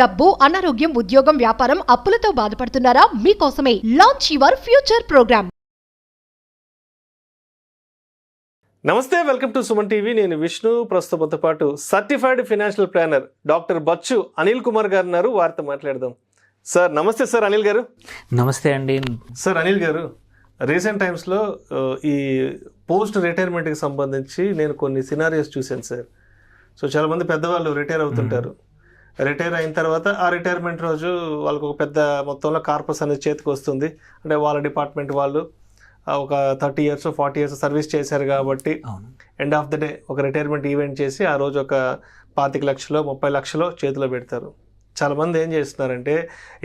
డబ్బు, అనారోగ్యం, ఉద్యోగం, వ్యాపారం, అప్పులతో బాధపడుతున్నారా? మీకోసమే లాంచ్ యువర్ ఫ్యూచర్ ప్రోగ్రామ్. నమస్తే, వెల్కమ్ టు సుమన్ టీవీ. నేను విష్ణు. ప్రస్తుతంతో పాటు certified financial planner doctor Bachchu Anil Kumar గారు ఉన్నారు. వారితో మాట్లాడదాం. సార్ నమస్తే. సార్ అనిల్ గారు. నమస్తే అండి. సార్ అనిల్ గారు, రీసెంట్ టైమ్స్లో ఈ పోస్ట్ రిటైర్మెంట్కి సంబంధించి నేను కొన్ని సినారియోస్ చూశాను సార్. సో చాలామంది పెద్దవాళ్ళు రిటైర్ అవుతుంటారు. రిటైర్ అయిన తర్వాత ఆ రిటైర్మెంట్ రోజు వాళ్ళకు ఒక పెద్ద మొత్తంలో కార్పస్ అనేది చేతికి వస్తుంది. అంటే వాళ్ళ డిపార్ట్మెంట్ వాళ్ళు ఒక 30 years 40 years సర్వీస్ చేశారు కాబట్టి ఎండ్ ఆఫ్ ద డే ఒక రిటైర్మెంట్ ఈవెంట్ చేసి ఆ రోజు ఒక 25 లక్షలు 30 లక్షలు చేతిలో పెడతారు. చాలామంది ఏం చేస్తున్నారంటే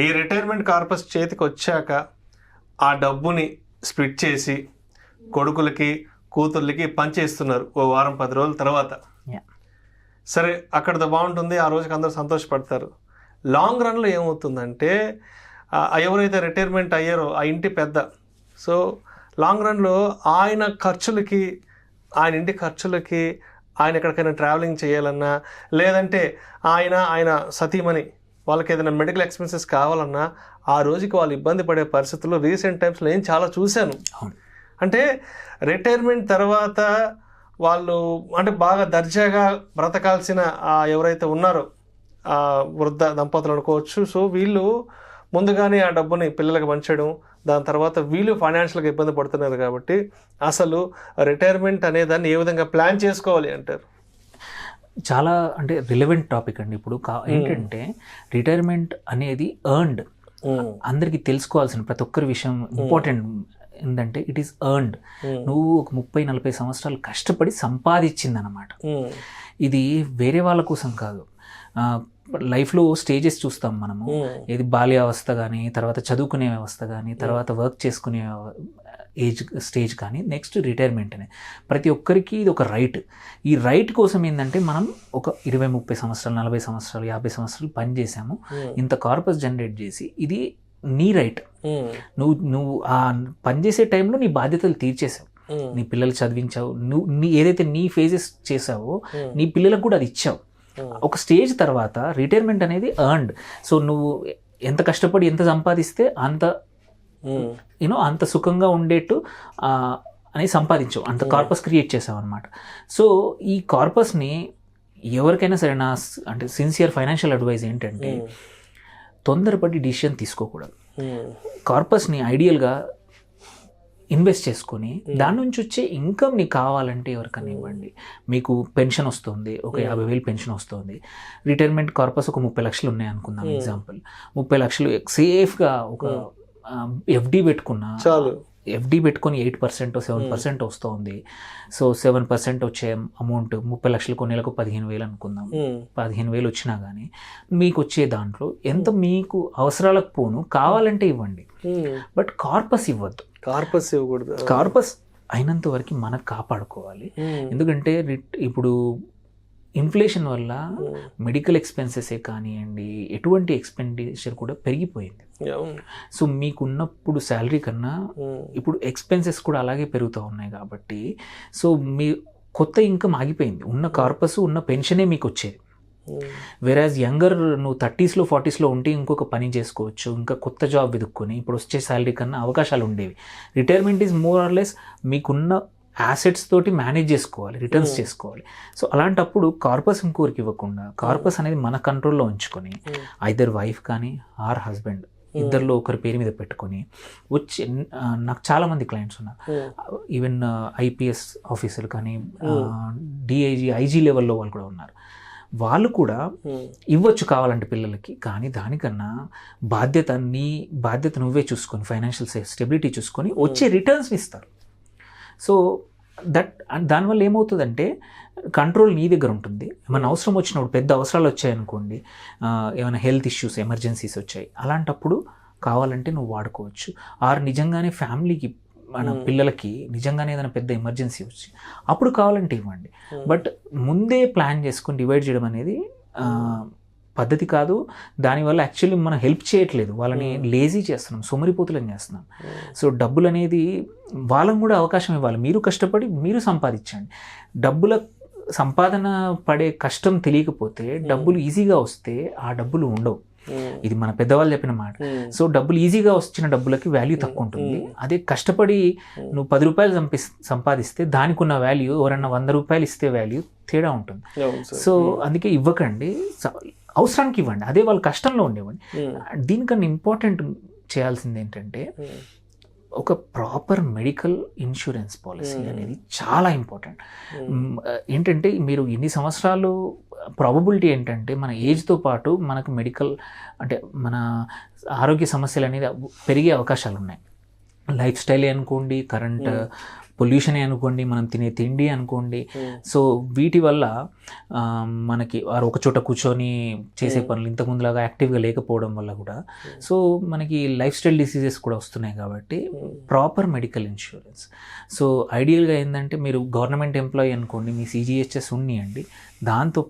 ఈ రిటైర్మెంట్ కార్పస్ చేతికి వచ్చాక ఆ డబ్బుని స్ప్లిట్ చేసి కొడుకులకి కూతుర్లకి పంచేస్తున్నారు ఓ వారం 10 రోజుల తర్వాత. సరే, అక్కడతో బాగుంటుంది, ఆ రోజుకి అందరూ సంతోషపడతారు. లాంగ్ రన్లో ఏమవుతుందంటే ఎవరైతే రిటైర్మెంట్ అయ్యారో ఆ ఇంటి పెద్ద, సో లాంగ్ రన్లో ఆయన ఖర్చులకి, ఆయన ఇంటి ఖర్చులకి, ఆయన ఎక్కడికైనా ట్రావెలింగ్ చేయాలన్నా, లేదంటే ఆయన సతీమణి వాళ్ళకి ఏదైనా మెడికల్ ఎక్స్పెన్సెస్ కావాలన్నా ఆ రోజుకి వాళ్ళు ఇబ్బంది పడే పరిస్థితుల్లో రీసెంట్ టైమ్స్లో నేను చాలా చూశాను. అంటే రిటైర్మెంట్ తర్వాత వాళ్ళు అంటే బాగా దర్జాగా బ్రతకాల్సిన ఎవరైతే ఉన్నారో వృద్ధ దంపతులు అనుకోవచ్చు. సో వీళ్ళు ముందుగానే ఆ డబ్బుని పిల్లలకు పంచడం, దాని తర్వాత వీళ్ళు ఫైనాన్షియల్గా ఇబ్బంది పడుతున్నారు. కాబట్టి అసలు రిటైర్మెంట్ అనే దాన్ని ఏ విధంగా ప్లాన్ చేసుకోవాలి అంటారు? చాలా అంటే రిలవెంట్ టాపిక్ అండి. ఇప్పుడు ఏంటంటే రిటైర్మెంట్ అనేది ఎర్న్డ్, అందరికీ తెలుసుకోవాల్సిన ప్రతి ఒక్కరి విషయం ఇంపార్టెంట్ ఏంటంటే ఇట్ ఈస్ ఎర్న్డ్. నువ్వు ఒక 30-40 సంవత్సరాలు కష్టపడి సంపాదించింది అనమాట. ఇది వేరే వాళ్ళ కోసం కాదు. లైఫ్లో స్టేజెస్ చూస్తాం మనము. ఇది బాల్యావస్థ కానీ, తర్వాత చదువుకునే వ్యవస్థ కానీ, తర్వాత వర్క్ చేసుకునే ఏజ్ స్టేజ్ కానీ, నెక్స్ట్ రిటైర్మెంట్ అనేది ప్రతి ఒక్కరికి ఇది ఒక రైట్. ఈ రైట్ కోసం ఏంటంటే మనం ఒక 20-30 సంవత్సరాలు 40 సంవత్సరాలు 50 సంవత్సరాలు పని చేసాము, ఇంత కార్పస్ జనరేట్ చేసి, ఇది నీ రైట్. నువ్వు ఆ పనిచేసే టైంలో నీ బాధ్యతలు తీర్చేసావు, నీ పిల్లలు చదివించావు, నువ్వు ఏదైతే నీ ఫేజెస్ చేసావో నీ పిల్లలకు కూడా అది ఇచ్చావు. ఒక స్టేజ్ తర్వాత రిటైర్మెంట్ అనేది ఎర్న్డ్. సో నువ్వు ఎంత కష్టపడి ఎంత సంపాదిస్తే అంత అంత సుఖంగా ఉండేట్టు అనేది సంపాదించావు, అంత కార్పస్ క్రియేట్ చేసావు అనమాట. సో ఈ కార్పస్ని ఎవరికైనా సరే నా అంటే సిన్సియర్ ఫైనాన్షియల్ అడ్వైజ్ ఏంటంటే తొందరపడి డిసిషన్ తీసుకోకూడదు. కార్పస్ని ఐడియల్గా ఇన్వెస్ట్ చేసుకొని దాని నుంచి వచ్చే ఇన్కమ్ నీకు కావాలంటే ఎవరికైనా ఇవ్వండి. మీకు పెన్షన్ వస్తుంది, ఒక 50,000 పెన్షన్ వస్తుంది. రిటైర్మెంట్ కార్పస్ ఒక 30 లక్షలు ఉన్నాయి అనుకుందాం ఎగ్జాంపుల్. 30 లక్షలు సేఫ్గా ఒక ఎఫ్డి పెట్టుకున్నా, ఎఫ్డి పెట్టుకొని 8% 7% వస్తుంది. సో 7% వచ్చే అమౌంట్ 30 లక్షలకు నెలకు 15,000 అనుకుందాం. 15,000 వచ్చినా కానీ మీకు వచ్చే దాంట్లో ఎంత మీకు అవసరాలకు పోను కావాలంటే ఇవ్వండి, బట్ కార్పస్ ఇవ్వద్దు. కార్పస్ ఇవ్వకూడదు. కార్పస్ అయినంత వరకు మనకు కాపాడుకోవాలి. ఎందుకంటే ఇప్పుడు ఇన్ఫ్లేషన్ వల్ల మెడికల్ ఎక్స్పెన్సెసే కానివ్వండి, ఎటువంటి ఎక్స్పెండిచర్ కూడా పెరిగిపోయింది. సో మీకున్నప్పుడు శాలరీ కన్నా ఇప్పుడు ఎక్స్పెన్సెస్ కూడా అలాగే పెరుగుతూ ఉన్నాయి. కాబట్టి సో మీ కొత్త ఇన్కమ్ ఆగిపోయింది. ఉన్న కార్పస్ ఉన్న పెన్షనే మీకు వచ్చేది. వెరాజ్ యంగర్ నువ్వు 30s 40s ఉంటే ఇంకొక పని చేసుకోవచ్చు, ఇంకా కొత్త జాబ్ వెతుక్కొని ఇప్పుడు వచ్చే శాలరీ కన్నా అవకాశాలు ఉండేవి. Retirement is more or less మీకున్న యాసెట్స్ తోటి మేనేజ్ చేసుకోవాలి, రిటర్న్స్ చేసుకోవాలి. సో అలాంటప్పుడు కార్పస్ ఇంకోరికి ఇవ్వకుండా కార్పస్ అనేది మన కంట్రోల్లో ఉంచుకొని ఐదర్ వైఫ్ కానీ ఆర్ హస్బెండ్ ఇద్దరిలో ఒకరి పేరు మీద పెట్టుకొని వచ్చి, నాకు చాలామంది క్లయింట్స్ ఉన్నారు, ఈవెన్ ఐపీఎస్ ఆఫీసర్లు కానీ డిఐజీ ఐజీ లెవెల్లో వాళ్ళు కూడా ఉన్నారు. వాళ్ళు కూడా ఇవ్వచ్చు కావాలంటే పిల్లలకి, కానీ దానికన్నా నీ బాధ్యత నువ్వే చూసుకొని ఫైనాన్షియల్ స్టెబిలిటీ చూసుకొని వచ్చే రిటర్న్స్ ఇస్తారు. సో దానివల్ల ఏమవుతుందంటే కంట్రోల్ నీ దగ్గర ఉంటుంది. ఏమైనా అవసరం వచ్చినప్పుడు, పెద్ద అవసరాలు వచ్చాయనుకోండి, ఏమైనా హెల్త్ ఇష్యూస్ ఎమర్జెన్సీస్ వచ్చాయి, అలాంటప్పుడు కావాలంటే నువ్వు వాడుకోవచ్చు. ఆర్ నిజంగానే ఫ్యామిలీకి మన పిల్లలకి నిజంగానే ఏదైనా పెద్ద ఎమర్జెన్సీ వచ్చి అప్పుడు కావాలంటే ఇవ్వండి. బట్ ముందే ప్లాన్ చేసుకొని డివైడ్ చేయడం అనేది పద్ధతి కాదు. దానివల్ల యాక్చువల్లీ మనం హెల్ప్ చేయట్లేదు, వాళ్ళని లేజీ చేస్తున్నాం, సోమరిపోతులని చేస్తున్నాం. సో డబ్బులు అనేది వాళ్ళని కూడా అవకాశం ఇవ్వాలి. మీరు కష్టపడి మీరు సంపాదించండి. డబ్బుల సంపాదన పడే కష్టం తెలియకపోతే డబ్బులు ఈజీగా వస్తే ఆ డబ్బులు ఉండవు. ఇది మన పెద్దవాళ్ళు చెప్పిన మాట. సో డబ్బులు ఈజీగా వచ్చిన డబ్బులకి వాల్యూ తక్కువ ఉంటుంది. అదే కష్టపడి నువ్వు 10 రూపాయలు సంపాదిస్తే దానికి ఉన్న వాల్యూ ఎవరన్నా 100 రూపాయలు ఇస్తే వాల్యూ తేడా ఉంటుంది. సో అందుకే ఇవ్వకండి, అవసరానికి ఇవ్వండి, అదే వాళ్ళ కష్టంలో ఉండేవ్వండి. దీనికన్నా ఇంపార్టెంట్ చేయాల్సింది ఏంటంటే ఒక ప్రాపర్ మెడికల్ ఇన్సూరెన్స్ పాలసీ అనేది చాలా ఇంపార్టెంట్. ఏంటంటే మీరు ఎన్ని సంవత్సరాలు ప్రాబబిలిటీ ఏంటంటే మన ఏజ్తో పాటు మనకు మెడికల్ అంటే మన ఆరోగ్య సమస్యలు అనేది పెరిగే అవకాశాలు ఉన్నాయి. లైఫ్ స్టైల్ అనుకోండి, కరెంట్ పొల్యూషన్ అనుకోండి, మనం తినే తిండి అనుకోండి. సో వీటి వల్ల మనకి ఒక చోట కూర్చొని చేసే పనులు ఇంతకుముందులాగా యాక్టివ్గా లేకపోవడం వల్ల కూడా సో మనకి లైఫ్ స్టైల్ డిసీజెస్ కూడా వస్తున్నాయి. కాబట్టి ప్రాపర్ మెడికల్ ఇన్సూరెన్స్. సో ఐడియల్గా ఏంటంటే మీరు గవర్నమెంట్ ఎంప్లాయీ అనుకోండి, మీ CGHS ఉన్నాయండి, దాంతో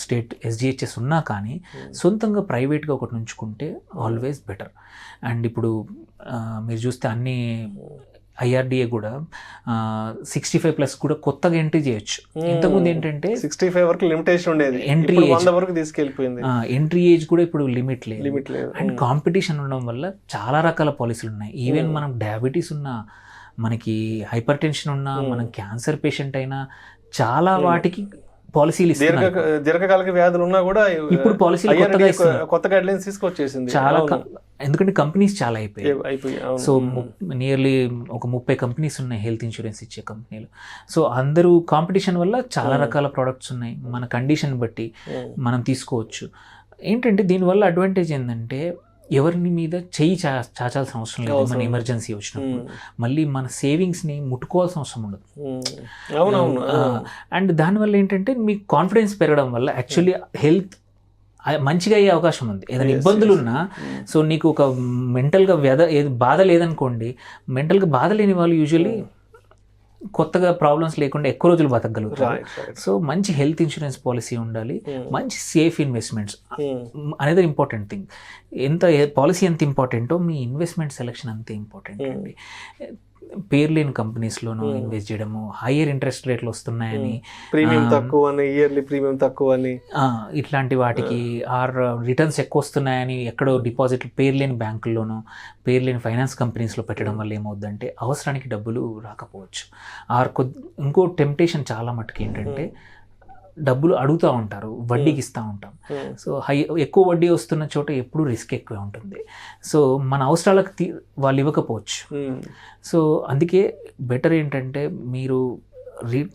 స్టేట్ SGHS ఉన్నా కానీ సొంతంగా ప్రైవేట్గా ఒకటి ఉంచుకుంటే ఆల్వేస్ బెటర్. అండ్ ఇప్పుడు మీరు చూస్తే అన్ని IRDA కూడా 65+ కూడా కొత్తగా ఎంట్రీ చేయొచ్చు. ఇంతకుముందు ఏంటంటే 65 వరకు లిమిటేషన్ ఉండేది, ఎంట్రీ 100 వరకు తీసుకెళ్ళిపోయింది. ఎంట్రీ ఏజ్ కూడా ఇప్పుడు లిమిట్ లేదు. అండ్ కాంపిటీషన్ ఉండడం వల్ల చాలా రకాల పాలసీలు ఉన్నాయి. ఈవెన్ మనం డయాబెటీస్ ఉన్నా, మనకి హైపర్ టెన్షన్ ఉన్నా, మనం క్యాన్సర్ పేషెంట్ అయినా చాలా వాటికి పాలసీలు ఇస్తున్నారు. దీర్ఘకాలిక వ్యాధులు ఉన్నా కూడా ఇప్పుడు పాలసీలు కొత్త గైడ్ లైన్స్ తీసుకొచ్చేసింది చాలా. ఎందుకంటే కంపెనీస్ చాలా అయిపోయాయి. సో నియర్లీ ఒక 30 కంపెనీస్ ఉన్నాయి హెల్త్ ఇన్సూరెన్స్ ఇచ్చే కంపెనీలు. సో అందరూ కాంపిటీషన్ వల్ల చాలా రకాల ప్రోడక్ట్స్ ఉన్నాయి. మన కండిషన్ బట్టి మనం తీసుకోవచ్చు. ఏంటంటే దీనివల్ల అడ్వాంటేజ్ ఏంటంటే ఎవరిని మీద చెయ్యి చాచాల్సిన అవసరం లేదు. మన ఎమర్జెన్సీ వచ్చినప్పుడు మళ్ళీ మన సేవింగ్స్ని ముట్టుకోవాల్సిన అవసరం ఉండదు. అండ్ దానివల్ల ఏంటంటే మీకు కాన్ఫిడెన్స్ పెరగడం వల్ల యాక్చువల్లీ హెల్త్ మంచిగా అయ్యే అవకాశం ఉంది. ఏదైనా ఇబ్బందులు ఉన్నా, సో నీకు ఒక మెంటల్గా బాధ లేదనుకోండి, మెంటల్గా బాధ లేని వాళ్ళు యూజువల్లీ కొత్తగా ప్రాబ్లమ్స్ లేకుండా ఎక్కువ రోజులు బతకగలుగుతారు. సో మంచి హెల్త్ ఇన్సూరెన్స్ పాలసీ ఉండాలి, మంచి సేఫ్ ఇన్వెస్ట్మెంట్స్ అనేది ఇంపార్టెంట్ థింగ్. పాలసీ ఎంత ఇంపార్టెంటో మీ ఇన్వెస్ట్మెంట్ సెలెక్షన్ అంతే ఇంపార్టెంట్ అండి. పేరు లేని కంపెనీస్లోనూ ఇన్వెస్ట్ చేయడము, హయ్యర్ ఇంట్రెస్ట్ రేట్లు వస్తున్నాయని, ప్రీమియం తక్కువ అని, ఇయర్లీ ప్రీమియం తక్కువ అని, ఇట్లాంటి వాటికి రిటర్న్స్ ఎక్కువ వస్తున్నాయని ఎక్కడో డిపాజిట్లు పేరు లేని బ్యాంకుల్లోనూ పేరు లేని ఫైనాన్స్ కంపెనీస్లో పెట్టడం వల్ల ఏమవుద్దంటే అవసరానికి డబ్బులు రాకపోవచ్చు. ఇంకో టెంప్టేషన్ చాలా మటుకు ఏంటంటే డబ్బులు అడుగుతూ ఉంటారు, వడ్డీకి ఇస్తూ ఉంటాం. సో ఎక్కువ వడ్డీ వస్తున్న చోట ఎప్పుడూ రిస్క్ ఎక్కువ ఉంటుంది. సో మన అవసరాలకు వాళ్ళు ఇవ్వకపోవచ్చు. సో అందుకే బెటర్ ఏంటంటే మీరు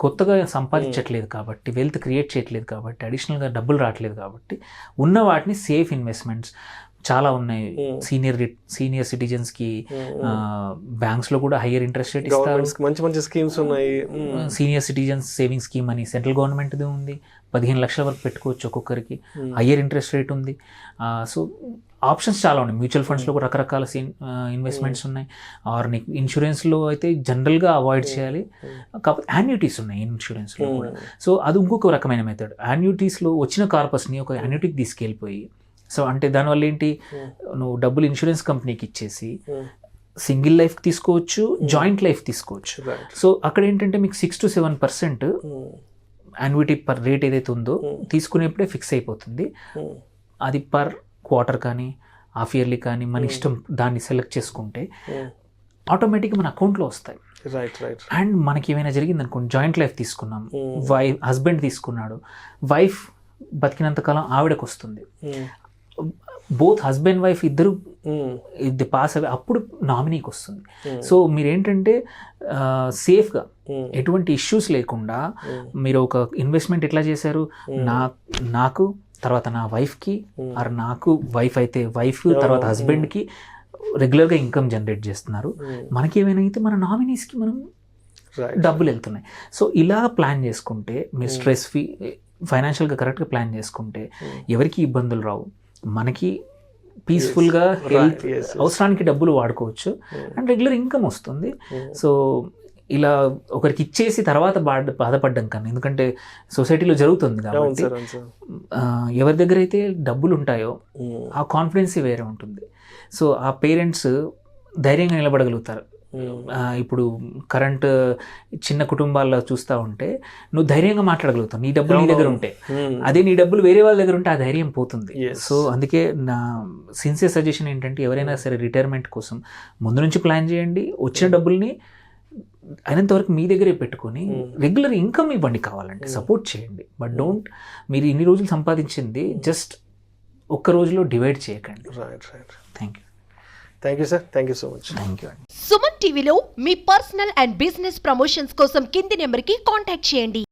కొత్తగా సంపాదించట్లేదు కాబట్టి, వెల్త్ క్రియేట్ చేయట్లేదు కాబట్టి, అడిషనల్గా డబ్బులు రావట్లేదు కాబట్టి ఉన్న వాటిని సేఫ్ ఇన్వెస్ట్మెంట్స్ చాలా ఉన్నాయి. సీనియర్ సిటిజన్స్కి బ్యాంక్స్లో కూడా హయ్యర్ ఇంట్రెస్ట్ రేట్ ఇస్తారు. మంచి మంచి స్కీమ్స్ ఉన్నాయి. సీనియర్ సిటిజన్స్ సేవింగ్ స్కీమ్ అని సెంట్రల్ గవర్నమెంట్ది ఉంది. 15 లక్షల వరకు పెట్టుకోవచ్చు ఒక్కొక్కరికి. హయ్యర్ ఇంట్రెస్ట్ రేట్ ఉంది. సో ఆప్షన్స్ చాలా ఉన్నాయి. మ్యూచువల్ ఫండ్స్లో కూడా రకరకాల ఇన్వెస్ట్మెంట్స్ ఉన్నాయి. ఆర్ నీకు ఇన్సూరెన్స్లో అయితే జనరల్గా అవాయిడ్ చేయాలి. కాకపోతే యాన్యుటీస్ ఉన్నాయి ఇన్సూరెన్స్లో కూడా. సో అది ఇంకొక రకమైన మెథడ్. యాన్యుటీస్లో వచ్చిన కార్పస్ని ఒక యాన్యుటీకి తీసుకెళ్ళిపోయి, సో అంటే దానివల్ల ఏంటి, నువ్వు డబ్బులు ఇన్సూరెన్స్ కంపెనీకి ఇచ్చేసి సింగిల్ లైఫ్ తీసుకోవచ్చు, జాయింట్ లైఫ్ తీసుకోవచ్చు. సో అక్కడ ఏంటంటే మీకు 6 to 7% యాన్యుటీ పర్ రేట్ ఏదైతే ఉందో తీసుకునేప్పుడే ఫిక్స్ అయిపోతుంది. అది పర్ క్వార్టర్ కానీ హాఫ్ ఇయర్లీ కానీ మన ఇష్టం, దాన్ని సెలెక్ట్ చేసుకుంటే ఆటోమేటిక్గా మన అకౌంట్లో వస్తాయి. అండ్ మనకి ఏమైనా జరిగింది అనుకోండి, జాయింట్ లైఫ్ తీసుకున్నాం, హస్బెండ్ తీసుకున్నాడు, వైఫ్ బతికినంతకాలం ఆవిడకు వస్తుంది. బోత్ హస్బెండ్ వైఫ్ ఇద్దరు ఇది పాస్ అవి అప్పుడు నామినీకి వస్తుంది. సో మీరేంటంటే సేఫ్గా ఎటువంటి ఇష్యూస్ లేకుండా మీరు ఒక ఇన్వెస్ట్మెంట్ ఎట్లా చేశారు, నాకు తర్వాత నా వైఫ్కి, ఆర్ నాకు వైఫ్ అయితే వైఫ్ తర్వాత హస్బెండ్కి రెగ్యులర్గా ఇన్కమ్ జనరేట్ చేస్తున్నారు. మనకి ఏమైనా అయితే మన నామినీస్కి మనం డబ్బులు వెళ్తున్నాయి. సో ఇలా ప్లాన్ చేసుకుంటే మీరు స్ట్రెస్ ఫ్రీ ఫైనాన్షియల్గా కరెక్ట్గా ప్లాన్ చేసుకుంటే ఎవరికి ఇబ్బందులు రావు, మనకి పీస్ఫుల్గా హెల్త్ అవసరానికి డబ్బులు వాడుకోవచ్చు అండ్ రెగ్యులర్ ఇన్కమ్ వస్తుంది. సో ఇలా ఒకరికి ఇచ్చేసి తర్వాత బాధపడ్డం కన్నా, ఎందుకంటే సొసైటీలో జరుగుతుంది కాబట్టి ఎవరి దగ్గర అయితే డబ్బులు ఉంటాయో ఆ కాన్ఫిడెన్స్ వేరే ఉంటుంది. సో ఆ పేరెంట్స్ ధైర్యంగా నిలబడగలుగుతారు. ఇప్పుడు కరెంట్ చిన్న కుటుంబాల్లో చూస్తూ ఉంటే నువ్వు ధైర్యంగా మాట్లాడగలుగుతావు నీ డబ్బులు నీ దగ్గర ఉంటే. అదే నీ డబ్బులు వేరే వాళ్ళ దగ్గర ఉంటే ఆ ధైర్యం పోతుంది. సో అందుకే నా సిన్సియర్ సజెషన్ ఏంటంటే ఎవరైనా సరే రిటైర్మెంట్ కోసం ముందు నుంచి ప్లాన్ చేయండి. వచ్చిన డబ్బుల్ని అయినంత వరకు మీ దగ్గరే పెట్టుకొని రెగ్యులర్ ఇన్కమ్ ఇవ్వండి, కావాలంటే సపోర్ట్ చేయండి. బట్ డోంట్ మీరు ఇన్ని రోజులు సంపాదించింది జస్ట్ ఒక్క రోజులో డివైడ్ చేయకండి. Right. Thank you. Thank you sir, thank you so much. Thank you అండి. సుమన్ టీవీలో మీ పర్సనల్ అండ్ బిజినెస్ ప్రమోషన్స్ కోసం కింది నెంబర్కి కాంటాక్ట్ చేయండి.